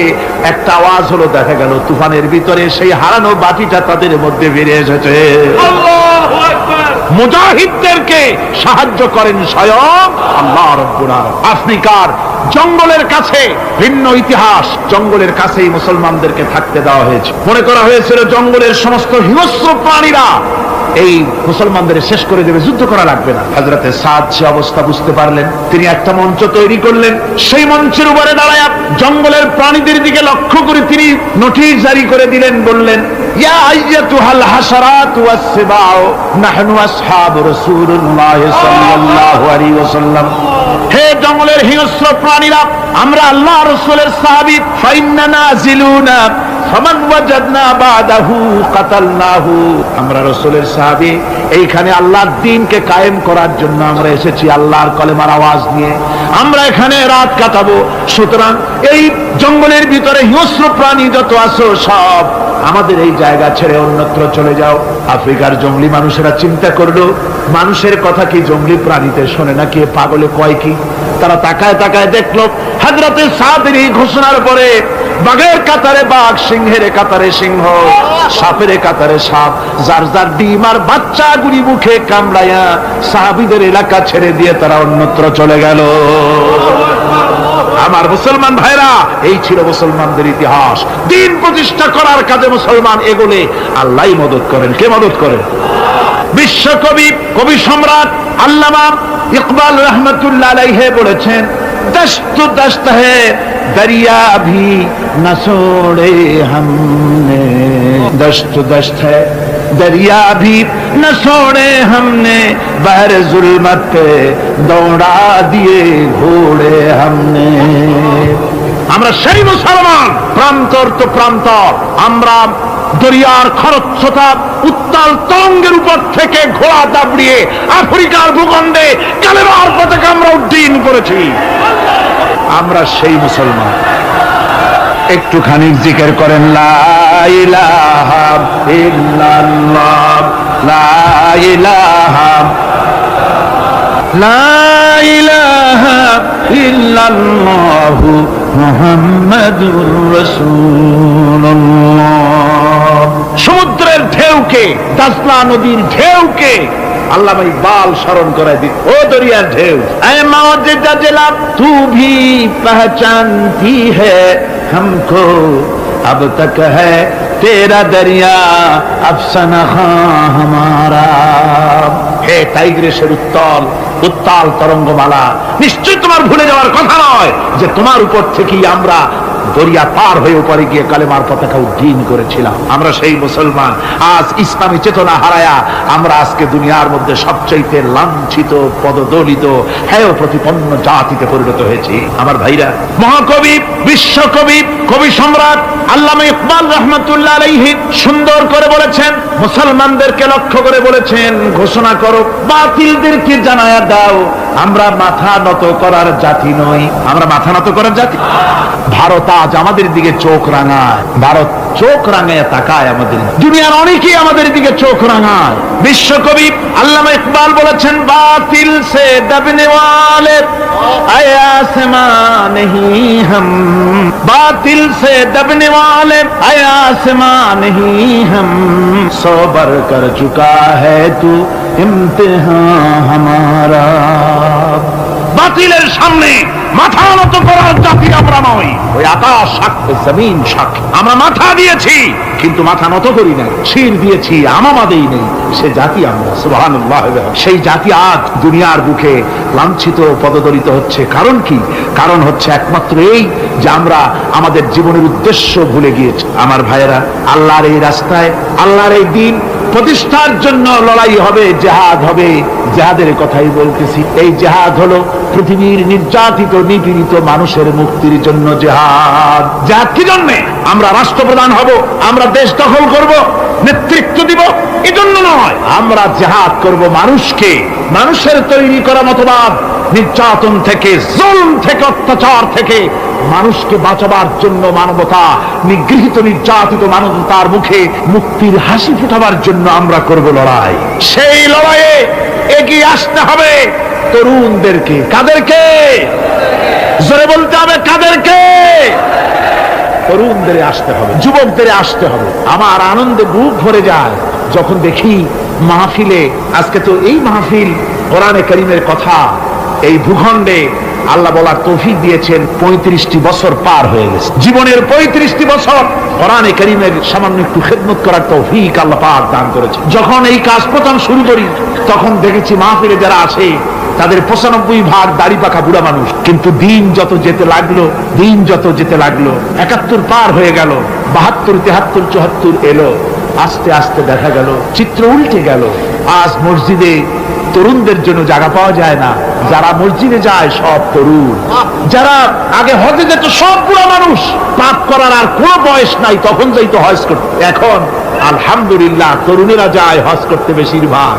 একটা আওয়াজ হলো, দেখা গেল তুফানের ভিতরে সেই হারানো বাটিটা তাদের মধ্যে বেরিয়ে এসেছে। আল্লাহু আকবার। মুজাহিদদেরকে সাহায্য করেন স্বয়ং আল্লাহ রাব্বুল আলামিন। আফ্রিকার জঙ্গলের কাছে, ভিন্ন ইতিহাস, জঙ্গলের কাছেই মুসলমানদেরকে থাকতে দেওয়া হয়েছে। মনে করা হয়েছিল জঙ্গলের সমস্ত হিংস্র প্রাণীরা এই মুসলমানদের শেষ করে দেবে, যুদ্ধ করা লাগবে না। হযরতে সাদ সে অবস্থা বুঝতে পারলেন, তিনি একটা মঞ্চ তৈরি করলেন। সেই মঞ্চের উপরে দাঁড়ায় জঙ্গলের প্রাণীদের দিকে লক্ষ্য করে তিনি নোটিশ জারি করে দিলেন, বললেন, ইয়া আইয়াতুহাল হাশারাত ওয়াস সিবাউ নাহনু আসহাবু রাসূলুল্লাহ সাল্লাল্লাহু আলাইহি ওয়াসাল্লাম। হে জঙ্গলের হিংস্র প্রাণীরা, আমরা আল্লাহ রাসূলের সাহাবী, ফাইন্না নাজিলুনা ফামান ওয়াজাদনা বাদাহু কাতালনাহু। আমরা রাসূলের সাহাবী, এইখানে আল্লাহর দ্বীনকে কায়েম করার জন্য আমরা এসেছি, আল্লাহর কলেমার আওয়াজ নিয়ে আমরা এখানে রাত কাটাবো। সুতরাং এই জঙ্গলের ভিতরে হিংস্র প্রাণী যত আছো, সব আমাদের এই জায়গা ছেড়ে অন্যত্র চলে যাও। আফ্রিকার জঙ্গলি মানুষেরা চিন্তা করলো, মানুষের কথা কি জঙ্গলি প্রাণীতে শোনে নাকি, পাগলে কয় কি? তারা তাকায় তাকায় দেখলো, হযরতে সাদের এই ঘোষণার পরে বাঘের কাতারে বাঘ, সিংহের কাতারে সিংহ, সাপের কাতারে সাপ, যার যার ডিম আর বাচ্চাগুলি মুখে কামড়ায়া সাহাবীদের এলাকা ছেড়ে দিয়ে তারা অন্যত্র চলে গেল। আমার মুসলমান ভাইরা, এই ছিল মুসলমানদের ইতিহাস। দ্বীন প্রতিষ্ঠা করার কাজে মুসলমান এগোলে আল্লাহই মদত করেন। কে মদত করেন? বিশ্বকবি, কবি সম্রাট আল্লামা ইকবাল রহমতুল্লাহ আলাইহি বলেছেন, দশত দশত है दरिया भी न छोड़े हमने, दश्त दश्त है दरिया भी न छोड़े हमने, बहर जुल्मत पे दौड़ा दिए घोड़े हमने। আমরা সেই মুসলমান, প্রান্তর তো প্রান্তর, আমরা দরিয়ার খরস্রোতা উত্তাল তরঙ্গের উপর থেকে ঘোড়া দাবড়িয়ে আফ্রিকার ভূখণ্ডে কালেমার পতাকা আমরা উড্ডীন করেছি। আমরা সেই মুসলমান। একটুখানি জিকির করেন, লা ইলাহা ইল্লাল্লাহ, লা ইলাহা, লা ইলাহা ইল্লাল্লাহ মুহাম্মাদুর রাসূলুল্লাহ। সমুদ্রের ঢেউকে, দাজলা নদীর ঢেউকে আল্লামা ইকবাল স্মরণ করায় দিন, ও দরিয়ার ঢেউ, এ মওজুদা জেলা তু ভি পহচানতি হ্যায় हमको अब तक है तेरा दरिया अफसाना हमारा। হে টাইগ্রেসের উত্তাল উত্তাল তরঙ্গমালা, নিশ্চয় তোমার ভুলে যাওয়ার কথা নয় যে তোমার উপর থেকেই আমরা দরিয়া পার হয়ে উপরে গিয়ে কালেমার পতাকা উড্ডীন করেছিলাম। আমরা সেই মুসলমান। আজ ইসলামী চেতনা হারায়া আমরা আজকে দুনিয়ার মধ্যে সবচাইতে লাঞ্ছিত, পদদলিত, হেয় প্রতিপন্ন জাতিতে পরিণত হয়েছি। আমার ভাইরা, মহাকবি, বিশ্বকবি, কবি সম্রাট আল্লামা ইকবাল রহমতুল্লাহ আলাইহি সুন্দর করে বলেছেন, মুসলমানদেরকে লক্ষ্য করে বলেছেন, ঘোষণা করো, বাতিলদেরকে জানায়া দাও, আমরা মাথা নত করার জাতি নই। আমরা মাথা নত করার জাতি। ভারত আজ আমাদের দিকে চোখ রাঙায়, ভারত চোখ রাঙায় তাকায় আমাদের, দুনিয়ার অনেকেই আমাদের দিকে চোখ রাঙায়। বিশ্বকবি আল্লামা ইকবাল বলেছেন, বাতিল সে দবনে ওয়ালে আয়া আসমান নেহি হাম, বাতিল সে দবনে ওয়ালে আয়া আসমান নেহি হাম, সবর কর চুকা है तू इम्तिहान हमारा। বাতিলের সামনে মাথা নত করার জাতি আমরা নই। ওই আকাশ সাক্ষী, জমিন সাক্ষী, আমরা মাথা দিয়েছি কিন্তু মাথা নত করি নাই, শির দিয়েছি আমামা দেই নেই, সে জাতি আমরা। সুবহানাল্লাহ। সেই জাতি আজ দুনিয়ার বুকে লাঞ্ছিত পদদলিত হচ্ছে। কারণ কি? কারণ হচ্ছে একমাত্র এই যে আমরা আমাদের জীবনের উদ্দেশ্য ভুলে গিয়েছি। আমার ভাইয়েরা, আল্লাহর এই রাস্তায়, আল্লাহর এই দিন প্রতিষ্ঠার জন্য লড়াই হবে, জেহাদ হবে। জেহাদের কথাই বলতেছি। এই জেহাদ হলো পৃথিবীর নির্যাতিত নিপীড়িত মানুষের মুক্তির জন্য জেহাদ। জেহাদ কি জন্যে? আমরা রাষ্ট্রপ্রধান হব, আমরা দেশ দখল করব, নেতৃত্ব দিব, এজন্য নয়। আমরা জেহাদ করব মানুষকে, মানুষের তৈরি করা মতবাদ, নির্যাতন থেকে, জুলম থেকে, অত্যাচার থেকে মানুষকে বাঁচাবার জন্য, মানবতা নিগৃহীত নির্যাতিত মানবতার মুখে মুক্তির হাসি ফোটাবার জন্য আমরা করব লড়াই। সেই লড়াইয়ে এগিয়ে আসতে হবে তরুণদেরকে। কাদেরকে? জোরে বলতে হবে, কাদেরকে? তরুণদের আসতে হবে, যুবকদের আসতে হবে। আমার আনন্দে বুক ভরে যায় যখন দেখি মাহফিলে, আজকে তো এই মাহফিল কোরআনে কারীমের কথা এই ভূখণ্ডে আল্লাহ বলার তৌফিক দিয়েছেন। 35টি বছর পার হয়ে গেছে, জীবনের 35টি বছর কোরআনে কারীমের সামান্য একটু খেদমত করার তৌফিক আল্লাহ পাক দান করেছে। যখন এই কাজ প্রথম শুরু করি তখন দেখেছি মাহফিলে যারা আছে তাদের 95% দাড়ি পাকা বুড়া মানুষ। কিন্তু দিন যত যেতে লাগলো, দিন যত যেতে লাগলো, 71 পার হয়ে গেল, 72, 73, 74 এলো, আস্তে আস্তে দেখা গেল চিত্র উল্টে গেল। আজ মসজিদে তরুণদের জন্য জায়গা পাওয়া যায় না। যারা মসজিদে যায় সব তরুণ। যারা আগে হজে যেত সব বুড়া মানুষ, পাপ করার আর কোনো বয়স নাই, তখন যাইতো হজ করতে। এখন আলহামদুলিল্লাহ তরুণেরা যায় হজ করতে বেশিরভাগ।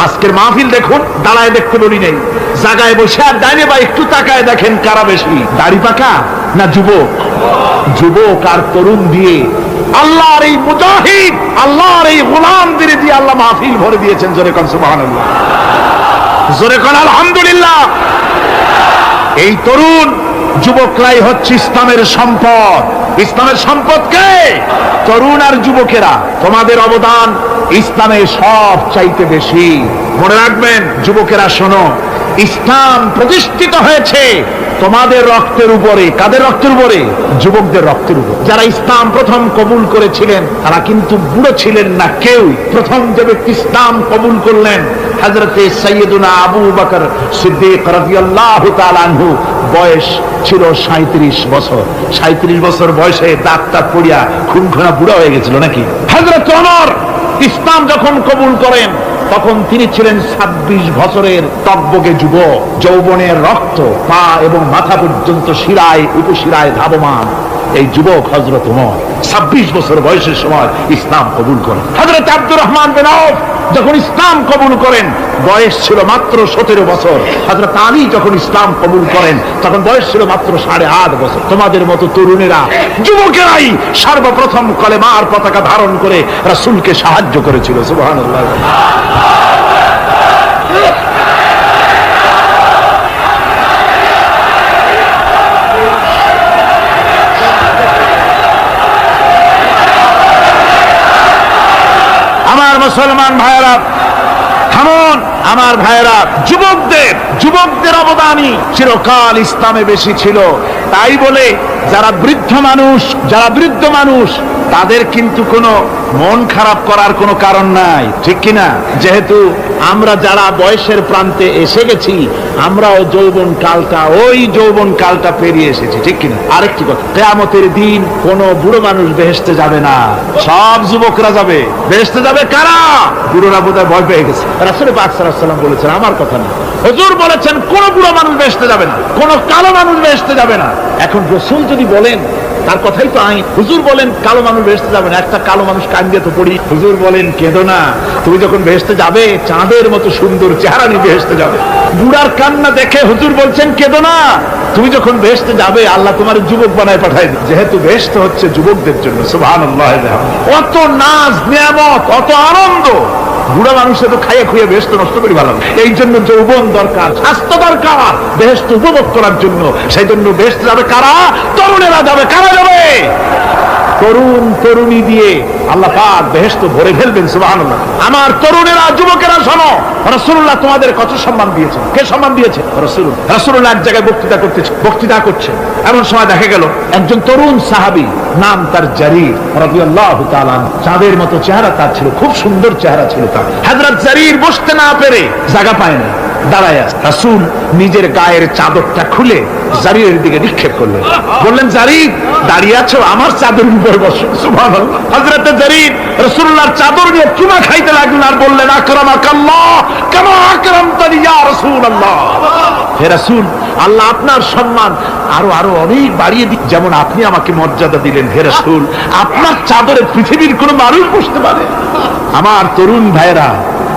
আজকের মাহফিল দেখুন, দাঁড়ায় দেখতে বলি নাই, জায়গায় বসে আর ডাইনে বা একটু তাকায় দেখেন কারা বেশি, দাড়ি পাকা না যুবক? যুবক আর তরুণ দিয়ে আল্লাহর এই মুজাহিদ, আল্লাহর এই গোলামদের দিয়ে আল্লাহ মাহফিল ভরে দিয়েছেন। জোরে কোন সুবহানাল্লাহ, জোরে কোন আলহামদুলিল্লাহ। এই তরুণ যুবকরাই হচ্ছে ইসলামের সম্পদ। ইসলামের সম্পদ কে? তরুণ আর যুবকেরা। তোমাদের অবদান ইসলামে সব চাইতে বেশি। মনে রাখবেন যুবকেরা, শোনো, ইসলাম প্রতিষ্ঠিত হয়েছে তোমাদের রক্তের উপরে। কাদের রক্তের উপরে? যুবকদের রক্তের উপর। যারা ইসলাম প্রথম কবুল করেছিলেন তারা কিন্তু বুড়ো ছিলেন না কেউ। প্রথম যে ব্যক্তি ইসলাম কবুল করলেন হযরতে সাইয়্যিদুনা আবু বকর সিদ্দিক রাদিয়াল্লাহু তাআলা আনহু, বয়স ছিল 37 বছর। 37 বছর বয়সে দাঁত টাত পড়িয়া খুনখুনা বুড়া হয়ে গেছিল নাকি? হযরত ওমর ইসলাম যখন কবুল করেন তখন তিনি ছিলেন 26 বছরের টকবকে যুবক। যৌবনের রক্ত পা এবং মাথা পর্যন্ত শিরায় উপশিরায় ধাবমান এই যুবক হযরত ওমর 26 বছর বয়সের সময় ইসলাম কবুল করেন। হযরত আব্দুর রহমান বিন আউফ যখন ইসলাম কবুল করেন বয়স ছিল মাত্র 17 বছর। হযরত আলী যখন ইসলাম কবুল করেন তখন বয়স ছিল মাত্র 8.5 বছর। তোমাদের মতো তরুণেরা, যুবকেরাই সর্বপ্রথম কলেমার পতাকা ধারণ করে রাসূলকে সাহায্য করেছিল। সুবহানাল্লাহ। আমার মুসলমান ভাইয়েরা থামুন, আমার ভাইয়েরা, যুবকদের অবদানই চিরকাল ইসলামে বেশি ছিল। তাই বলে যারা বৃদ্ধ মানুষ তাদের কিন্তু কোনো মন খারাপ করার কোনো কারণ নাই, ঠিক কিনা? যেহেতু আমরা যারা বয়সের প্রান্তে এসে গেছি আমরাও ওই যৌবন কালটা পেরিয়ে এসেছি, ঠিক কিনা? আরেকটি কথা, কিয়ামতের দিন কোনো বুড়ো মানুষ বেহেশতে যাবে না, সব যুবকরা যাবে। বেহেশতে যাবে কারা? বুড়োরা বোধহয় ভয় পেয়ে গেছে। রাসূল পাক সাল্লাল্লাহু আলাইহি ওয়াসাল্লাম বলেছেন, আমার কথা না, হুজুর বলেছেন কোন বুড়ো মানুষ বেহেশতে যাবে না, কোন কালো মানুষ বেহেশতে যাবে না। এখন রাসূল যদি বলেন তার কথাই তো আইন। হুজুর বলেন কালো মানুষ বেহেশতে যাবে না, একটা কালো মানুষ কান্দিয়ে তো পড়ি। হুজুর বলেন কেঁদো না, তুমি যখন বেহেশতে যাবে চাঁদের মতো সুন্দর চেহারা নিয়ে বেহেশতে যাবে। বুড়ার কান্না দেখে হুজুর বলছেন কেঁদো না, তুমি যখন বেহেশতে যাবে আল্লাহ তোমার যুবক বানায় পাঠায় দিবে। যেহেতু বেহেশত হচ্ছে যুবকদের জন্য। সুবহানাল্লাহ। অত নাজ নিয়ামত, অত আনন্দ, বুড়া মানুষে তো খাইয়ে খুঁয়ে বেহেশত নষ্ট করি ভালো। এই জন্য যৌবন দরকার, স্বাস্থ্য দরকার বেহেশত উপভোগ করার জন্য। সেই জন্য বেহেশতে যাবে কারা? তরুণেরা যাবে। কারা যাবে? তরুণ তরুণী দিয়ে আল্লাহ পাক বেহেশত ভরে ফেলবেন সুবহানাল্লাহ। আমার তরুণেরা, যুবকেরা শোনো, রাসূলুল্লাহ তোমাদের কত সম্মান দিয়েছেন। কে সম্মান দিয়েছে? রাসূলুল্লাহ এক জায়গায় বক্তৃতা করছে, এমন সময় দেখা গেল একজন তরুণ সাহাবী, নাম তার জারীর রাদিয়াল্লাহু তাআলা, চাঁদের মতো চেহারা তার ছিল, খুব সুন্দর চেহারা ছিল তার। হযরত জারীর বসতে না পেরে জায়গা পায় না, দাঁড়ায় আছে। রাসূল নিজের গায়ের চাদরটা খুলে জারীরের দিকে নিক্ষেপ করলেন, বললেন, জারীর দাঁড়িয়ে আছো, আমার চাদরের উপর বসো। সুবহানাল্লাহ। হযরত জারীর রাসূলুল্লাহর চাদর নিয়ে চুমা খাইতে লাগলেন আর বললেন, আকরামাকাল্লাহ কামা আকরামতানি ইয়া রাসূলুল্লাহ। হে রাসূল, আল্লাহ আপনার সম্মান আরো আরো অনেক বাড়িয়ে দিন, যেমন আপনি আমাকে মর্যাদা দিলেন। হে রাসূল, আপনার চাদরে পৃথিবীর কোনো মানুষ বসতে পারে? আমার তরুণ ভাইরা,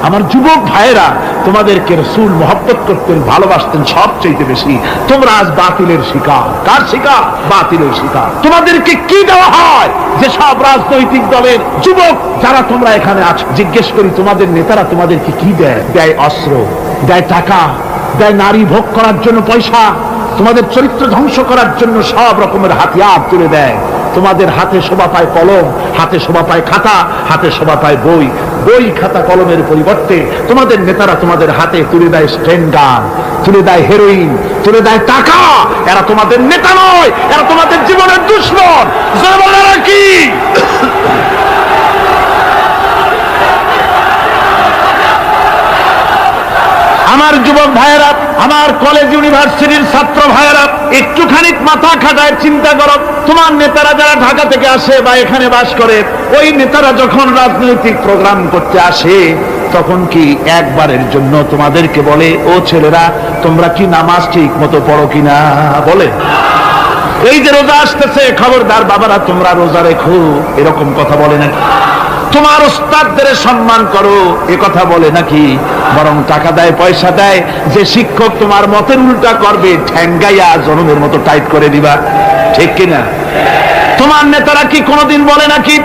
আমার যুবক ভাইরা, তোমাদেরকে রাসূল মহব্বত করতেন, ভালোবাসতেন সবচেয়ে বেশি। তোমরা আজ বাতিলের শিকার। কার শিকার? বাতিলের শিকার। তোমাদেরকে কি দেওয়া হয়? যে সব রাজনৈতিক দলের যুবক যারা তোমরা এখানে আছো, জিজ্ঞেস করি তোমাদের নেতারা তোমাদেরকে কি দেয়? দেয় অস্ত্র, দেয় টাকা, দেয় নারী ভোগ করার জন্য পয়সা, তোমাদের চরিত্র ধ্বংস করার জন্য সব রকমের হাতিয়ার তুলে দেয়। তোমাদের হাতে শোভা পায় কলম, হাতে শোভা পায় খাতা, হাতে শোভা পায় বই। বই খাতা কলমের পরিবর্তে তোমাদের নেতারা তোমাদের হাতে তুলে দেয় স্ট্রেন গান, তুলে দেয় হেরোইন, তুলে দেয় টাকা। এরা তোমাদের নেতা নয়, এরা তোমাদের জীবনের দুশমন। জনগণেরা কি আমার যুবক ভাইয়েরা, আমার কলেজ ইউনিভার্সিটির ছাত্র ভাইয়েরা, একটুখানি মাথা খাটায় চিন্তা করো। তোমার নেতারা যারা ঢাকা থেকে আসে বা এখানে বাস করে, ওই নেতারা যখন রাজনৈতিক প্রোগ্রাম করতে আসে, তখন কি একবারের জন্য তোমাদেরকে বলে, ও ছেলেরা তোমরা কি নামাজ ঠিক মতো পড়ো কিনা? বলে? এই যে রোজা আসতেছে, খবরদার বাবারা তোমরা রোজা রেখো, এরকম কথা বলে নাকি? তোমার ওস্তাদদের সম্মান করো, এ কথা বলে নাকি? বরং টাকা দেয়, পয়সা দেয়, যে শিক্ষক তোমার মতের উল্টা করবে, ঠ্যাঙ্গাইয়া জনমের মতো টাইট করে দিবা। ঠিক কিনা? তোমার নেতারা কি কোনোদিন বলে নাকি,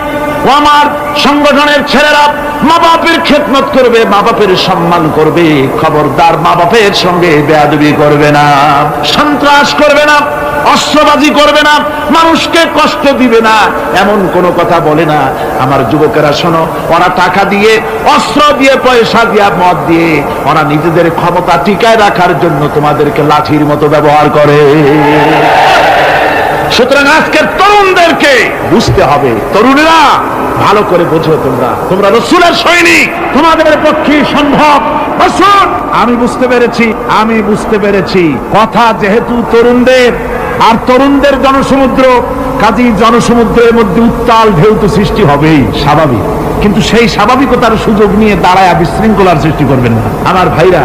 ও আমার সংগঠনের ছেলেরা মা বাপের খেদমত করবে, মা বাপের সম্মান করবে, খবরদার মা বাপের সঙ্গে বেয়াদবি করবে না, সন্ত্রাস করবে না, অস্ত্রবাজি করবে না, মানুষকে কষ্ট দিবে না, এমন কোন কথা বলে না। আমার যুবকেরা শোনো, ওরা টাকা দিয়ে, অস্ত্র দিয়ে, পয়সা দিয়ে, মদ দিয়ে, ওরা নিজেদের ক্ষমতা টিকায় রাখার জন্য তোমাদেরকে লাঠির মতো ব্যবহার করে। সুতরাং আজকের তরুণদেরকে বুঝতে হবে, তরুণেরা ভালো করে বোঝো, তোমরা রাসূলের সৈনিক, তোমাদের পক্ষে সম্ভব। রাসূল, আমি বুঝতে পেরেছি কথা যেহেতু তরুণদের, আর তরুণদের জনসমুদ্র, কাজেই জনসমুদ্রের মধ্যে উত্তাল ঢেউ তো সৃষ্টি হবেই, স্বাভাবিক। কিন্তু সেই স্বাভাবিকতার সুযোগ নিয়ে দাঁড়ায় বিশৃঙ্খলার সৃষ্টি করবেন না। আমার ভাইরা,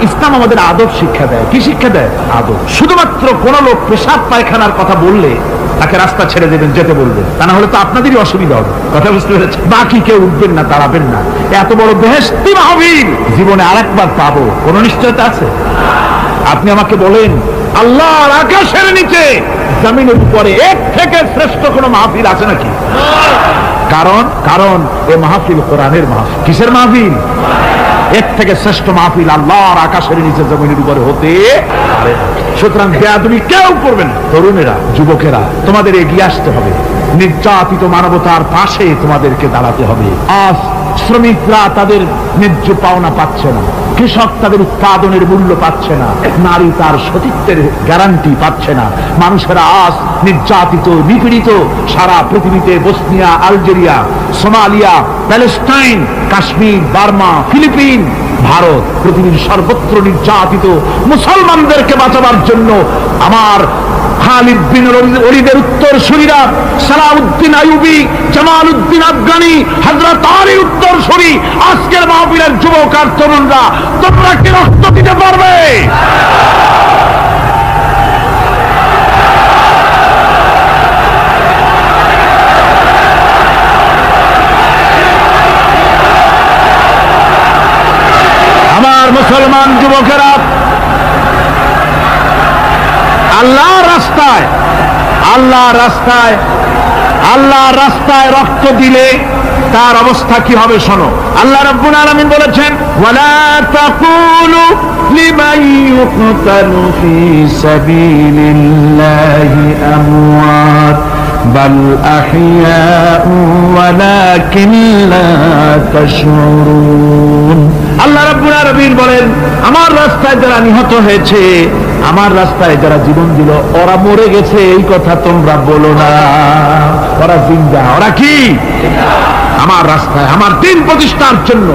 ইসলাম আমাদের আদব শিক্ষা দেয়। কি শিক্ষা দেয়? আদব। শুধুমাত্র কোন লোক পেশাব পায়খানার কথা বললে তাকে রাস্তা ছেড়ে দেবেন, যেতে বলবেন, তা না হলে তো আপনাদেরই অসুবিধা হবে। কথা বুঝতে পেরেছেন? বাকি কেউ উঠবেন না, দাঁড়াবেন না। এত বড় বেহেশতি মাহফিল জীবনে আরেকবার পাবো, কোন নিশ্চয়তা আছে? আপনি আমাকে বলেন, আল্লাহর আকাশের নিচে, জমিনের উপরে এর থেকে শ্রেষ্ঠ কোন মাহফিল আছে নাকি? কারণ এ মাহফিল কোরআনের মাহফিল। কিসের মাহফিল? এর থেকে শ্রেষ্ঠ মাহফিল আল্লাহর আকাশের নিচে, জমিনের উপরে হতে পারে। সুতরাং বেয়াদবি কেউ করবে না। তরুণেরা, যুবকেরা, তোমাদের এগিয়ে আসতে হবে। নির্যাতিত মানবতার পাশে তোমাদেরকে দাঁড়াতে হবে। আজ শ্রমিকরা তাদের ন্যায্য পাওনা পাচ্ছে না, কৃষক তাদের উৎপাদনের মূল্য পাচ্ছে না, নারী তার সতীত্বের গ্যারান্টি পাচ্ছে না। মানুষেরা আজ নির্যাতিত, নিপীড়িত। সারা পৃথিবীতে Bosnia, Algeria, Somalia, Palestine, Kashmir, Burma, Philippines, Bharat, পৃথিবীর সর্বত্র নির্যাতিত মুসলমানদেরকে বাঁচাবার জন্য আমার খালিদ বিন ওলীদের উত্তরসূরিরা, সালাউদ্দিন আইয়ুবী, জামালউদ্দিন আফগানি, হযরত আলীর উত্তরসূরি, আজকের মাহফিলের যুবক আর তরুণরা, তোমরা কি রক্ত দিতে পারবে? আমার মুসলমান যুবকেরা, আল্লাহর রাস্তায় রক্ত দিলে তার অবস্থা কি হবে শোনো। আল্লাহ রাব্বুল আলামিন বলেছেন, ওয়ালা তাকুলু লিমান ইউকতালু ফি সাবিলিল্লাহি আমওয়াত বাল আহইয়াউ ওয়ালাকিন লা তাশউরুন। আল্লাহ রাব্বুল আলামিন বলেন, আমার রাস্তায় যারা নিহত হয়েছে, আমার রাস্তায় যারা জীবন দিল, ওরা মরে গেছে এই কথা তোমরা বলো না, ওরা জিন্দা। ওরা কি? আমার রাস্তায় আমার দিন প্রতিষ্ঠার জন্য,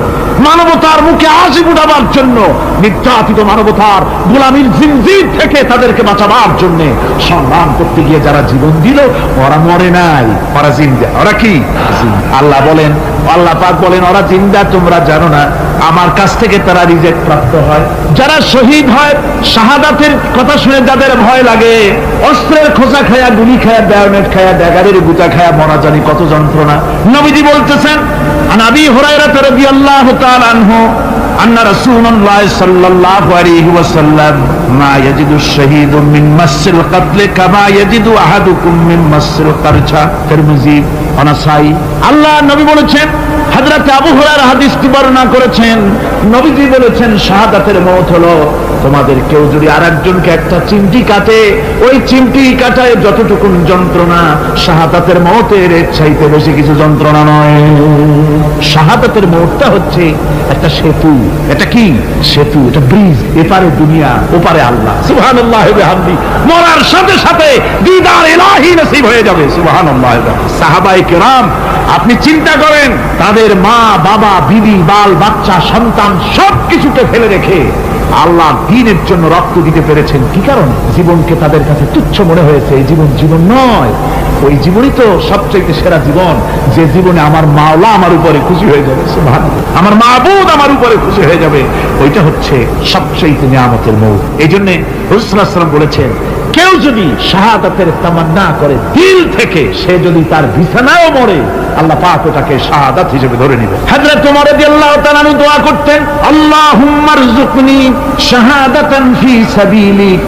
মানবতার মুখে হাসি ফুটাবার জন্য, নির্যাতিত মানবতার গোলামীর জিনজির থেকে তাদেরকে বাঁচাবার জন্য সংগ্রাম করতে গিয়ে যারা জীবন দিল, ওরা মরে নাই, ওরা জিন্দা। ওরা কি? আল্লাহ বলেন, আল্লাহ পাক বলেন, ওরা জিন্দা তোমরা জানো না, আমার কাছ থেকে তারা রিজেক্ট প্রাপ্ত হয়। যারা শহীদ হয়, শাহাদাতের কথা শুনে যাদের ভয় লাগে, অস্ত্রের খোঁচা খায়া, গুলি খায়া, বায়োনেট খায়া, ড্যাগারের গুতা খায়া মরা জানি কত যন্ত্রণা। নবীজি বলতেছেন, আন আবি হুরায়রা রাদিয়াল্লাহু তাআলা আনহু আন্না রাসূলুল্লাহ সাল্লাল্লাহু আলাইহি ওয়াসাল্লাম মা ইয়াজিদু আশ-শাহীদু মিন মাসসিল কাতল কামা ইয়াজিদু আহাদুকুম মিন মাসসিল কারছা। তিরমিজি, নাসাই। আল্লাহ নবী বলেছেন, হযরত আবু হুরায়রা হাদিসটি বর্ণনা করেছেন, নবীজি বলেছেন, শাহাদাতের মওত হলো তোমাদের কেউ যদি আরেকজনকে একটা চিমটি কাটে, ওই চিমটি কাটায় যতটুকু যন্ত্রণা, শাহাদাতের মওতের এর চাইতে বেশি কিছু যন্ত্রণা নয়। শাহাদাতের মওতটা হচ্ছে একটা সেতু। এটা কি সেতু? এটা ব্রিজ। এপারে দুনিয়া, ওপারে আল্লাহ। সুবহানাল্লাহ ওয়া বিহামদি। মরার সাথে সাথে দিদার ইলাহি নসিব হয়ে যাবে। সুবহানাল্লাহ। সাহাবায়ে কেরাম, আপনি চিন্তা করেন, তাদের মা, বাবা, বিবি, বাল, বাচ্চা, সন্তান সবকিছুকে ফেলে রেখে আল্লাহ দ্বীনের জন্য রক্ত দিতে পেরেছেন। কি কারণ? জীবনকে তাদের কাছে তুচ্ছ মনে হয়েছে। এই জীবন জীবন নয়, ওই জীবনই তো সবচেয়ে সেরা জীবন, যে জীবনে আমার মাওলা আমার উপরে খুশি হয়ে যাবে, সুবহানাল্লাহ, আমার মাবুদ আমার উপরে খুশি হয়ে যাবে। ওইটা হচ্ছে সবচেয়ে নিয়ামতের মওত। এই জন্য রাসূলুল্লাহ সাল্লাল্লাহু আলাইহি ওয়াসাল্লাম বলেছেন, কেউ যদি শাহাদাতের তামান্না করে দিল থেকে, সে যদি তার বিছানায়ও মরে, আল্লাহ পাক ওটাকে শাহাদাত হিসেবে ধরে নেবে। হযরত ওমর রাদিয়াল্লাহু তাআলা আনহু দোয়া করতেন, আল্লাহুম্মা রযুকনি শাহাদাতান ফি সাবিলিক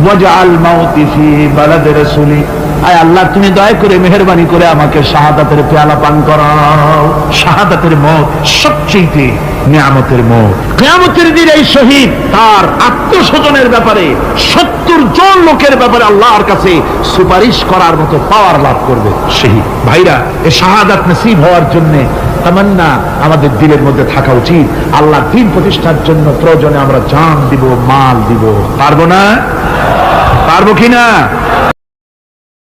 ওয়াজআল মাউতি ফি বালাদি রাসূলিক। আয় আল্লাহ, তুমি দয়া করে মেহেরবানি করে আমাকে শাহাদাতের পেয়ালা পান করাও। শাহাদাতের মওত সবচেয়ে নিয়ামতের মওত। কিয়ামতের দিন এই শহীদ তার আত্মস্বজনের ব্যাপারে 70 জন লোকের ব্যাপারে আল্লাহর কাছে সুপারিশ করার মতো পাওয়ার লাভ করবে শহীদ। ভাইরা, এই শাহাদাত নসিব হওয়ার জন্য তামান্না আমাদের দিলের মধ্যে থাকা উচিত। আল্লাহ দ্বীন প্রতিষ্ঠার জন্য প্রয়োজনে আমরা জান দিব, মাল দিব। পারবো না? পারবো কিনা?